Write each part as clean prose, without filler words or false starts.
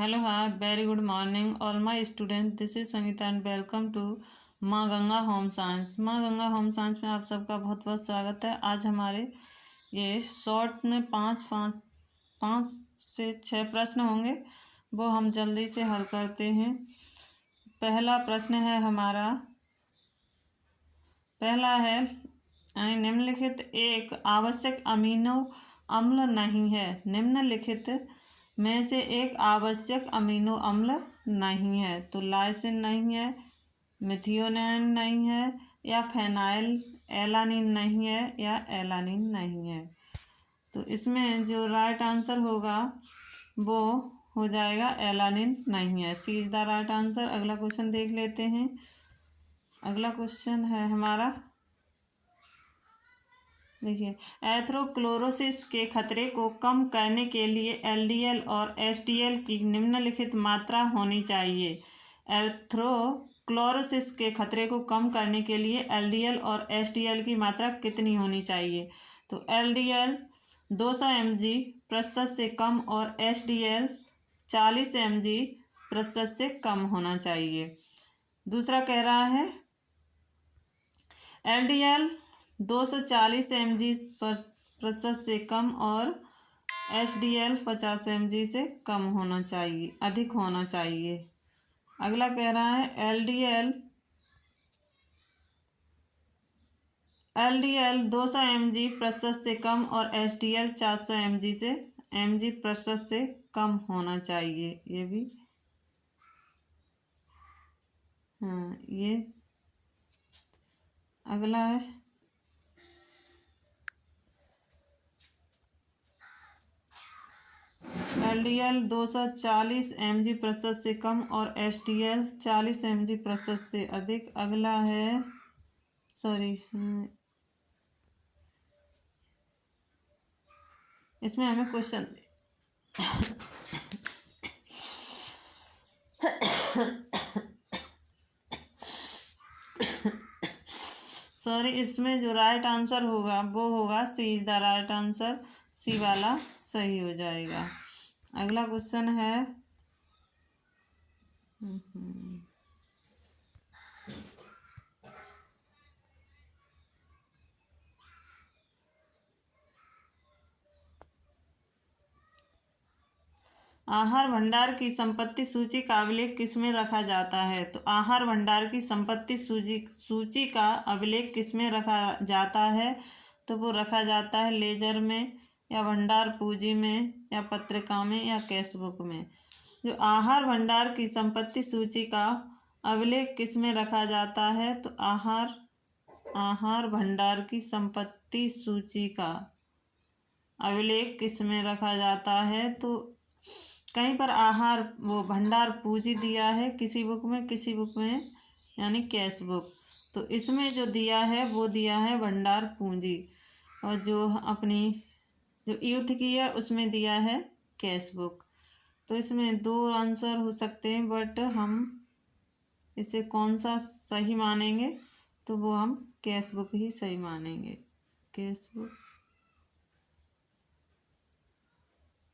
Hello, hi, very good morning, all my students. This is Sangeeta and welcome to माँ Ganga home science. माँ Ganga home science में आप सबका बहुत बहुत स्वागत है। आज हमारे ये शॉर्ट में पाँच से 6 प्रश्न होंगे, वो हम जल्दी से हल करते हैं। पहला प्रश्न है हमारा, पहला है निम्नलिखित एक आवश्यक अमीनो अम्ल नहीं है। निम्नलिखित में से एक आवश्यक अमीनो अम्ल नहीं है, तो लाइसिन नहीं है, मिथियोनिन नहीं है, या फेनाइल एलानिन नहीं है, या एलानिन नहीं है। तो इसमें जो राइट आंसर होगा वो हो जाएगा एलानिन नहीं है। सी इज द राइट आंसर। अगला क्वेश्चन देख लेते हैं। अगला क्वेश्चन है हमारा, देखिए, एथेरोक्लोरोसिस के खतरे को कम करने के लिए एलडीएल और एसडीएल की निम्नलिखित मात्रा होनी चाहिए। एथेरोक्लोरोसिस के खतरे को कम करने के लिए एलडीएल और एसडीएल की मात्रा कितनी होनी चाहिए? तो एलडीएल 200 mg/% से कम और एसडीएल 40 mg/% से कम होना चाहिए। दूसरा कह रहा है एलडीएल 240 mg/% से कम और एसडीएल 50 mg से कम होना चाहिए, अधिक होना चाहिए। अगला कह रहा है एलडीएल 200 mg/% से कम और एसडीएल 400 mg/% से कम होना चाहिए। ये भी हाँ, ये अगला है एलडीएल 240 mg/% से कम और एसडीएल 40 mg/% से अधिक। अगला है इसमें हमें क्वेश्चन इसमें जो राइट आंसर होगा वो होगा सी इज द राइट आंसर। सी वाला सही हो जाएगा। अगला क्वेश्चन है आहार भंडार की संपत्ति सूची का अभिलेख किसमें रखा जाता है? तो आहार भंडार की संपत्ति सूची का अभिलेख किसमें रखा जाता है? तो वो रखा जाता है लेजर में, या भंडार पूंजी में, या पत्रिका में, या कैश बुक में। जो आहार भंडार की संपत्ति सूची का अभिलेख किसमें रखा जाता है? तो आहार भंडार की संपत्ति सूची का अभिलेख किसमें रखा जाता है? तो कहीं पर आहार वो भंडार पूंजी दिया है किसी बुक में यानी कैश बुक। तो इसमें जो दिया है वो दिया है भंडार पूंजी, और जो अपनी जो युद्ध की है उसमें दिया है कैश बुक। तो इसमें 2 आंसर हो सकते हैं, बट हम इसे कौन सा सही मानेंगे? तो वो हम कैश बुक ही सही मानेंगे। कैश बुक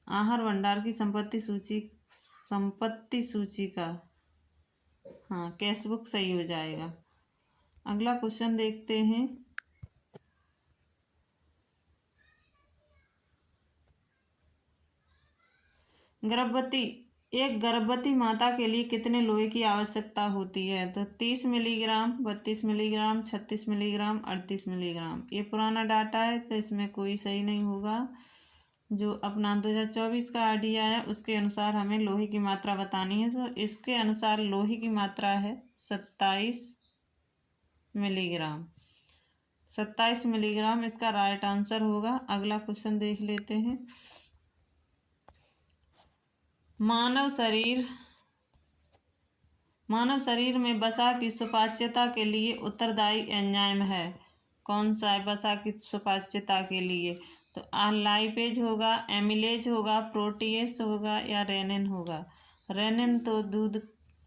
आहार भंडार की संपत्ति सूची का हाँ कैश बुक सही हो जाएगा। अगला क्वेश्चन देखते हैं। एक गर्भवती माता के लिए कितने लोहे की आवश्यकता होती है? तो 30 मिलीग्राम, 32 मिलीग्राम, 36 मिलीग्राम, 38 मिलीग्राम। ये पुराना डाटा है तो इसमें कोई सही नहीं होगा। जो अपना 2024 का आइडिया है उसके अनुसार हमें लोहे की मात्रा बतानी है। तो इसके अनुसार लोहे की मात्रा है 27 मिलीग्राम। 27 मिलीग्राम इसका राइट आंसर होगा। अगला क्वेश्चन देख लेते हैं। मानव शरीर में वसा की सुपाच्यता के लिए उत्तरदायी एंजाइम है। कौन सा है वसा की सुपाच्यता के लिए? तो लाइपेज होगा, एमिलेज होगा, प्रोटीएस होगा, या रेनिन होगा। रेनिन तो दूध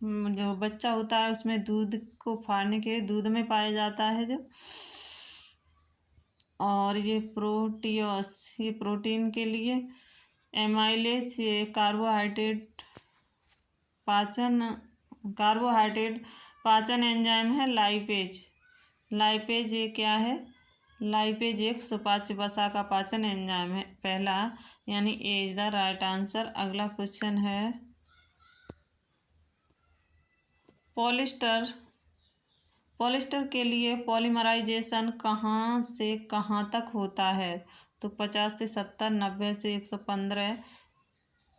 जो बच्चा होता है उसमें दूध को फाड़ने के लिए दूध में पाया जाता है जो, और ये प्रोटीओस ये प्रोटीन के लिए, एमाइलेज ये कार्बोहाइड्रेट पाचन कार्बोहाइड्रेट पाचन एंजाइम है लाइपेज। लाइपेज ये क्या है? लाइपेज एक सुपाच्य वसा का पाचन एंजाइम है। पहला यानी ए इज द राइट आंसर। अगला क्वेश्चन है पॉलिस्टर के लिए पॉलीमराइजेशन कहाँ से कहाँ तक होता है? तो 50 से 70, 90 से 115,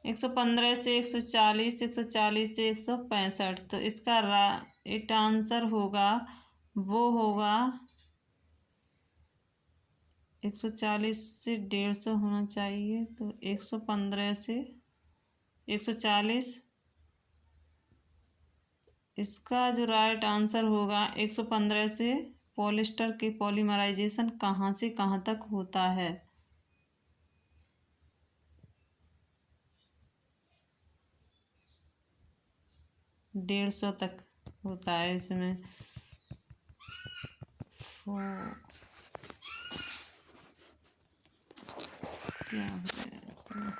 115 से 140, 140 से 165। तो इसका राइट आंसर होगा, वो होगा 140 से 150 होना चाहिए। तो 115 से 140, इसका जो राइट आंसर होगा 115 से पॉलिस्टर के पॉलीमराइजेशन कहाँ से कहाँ तक होता है? 150 तक होता है इसमें। क्या है इसमें?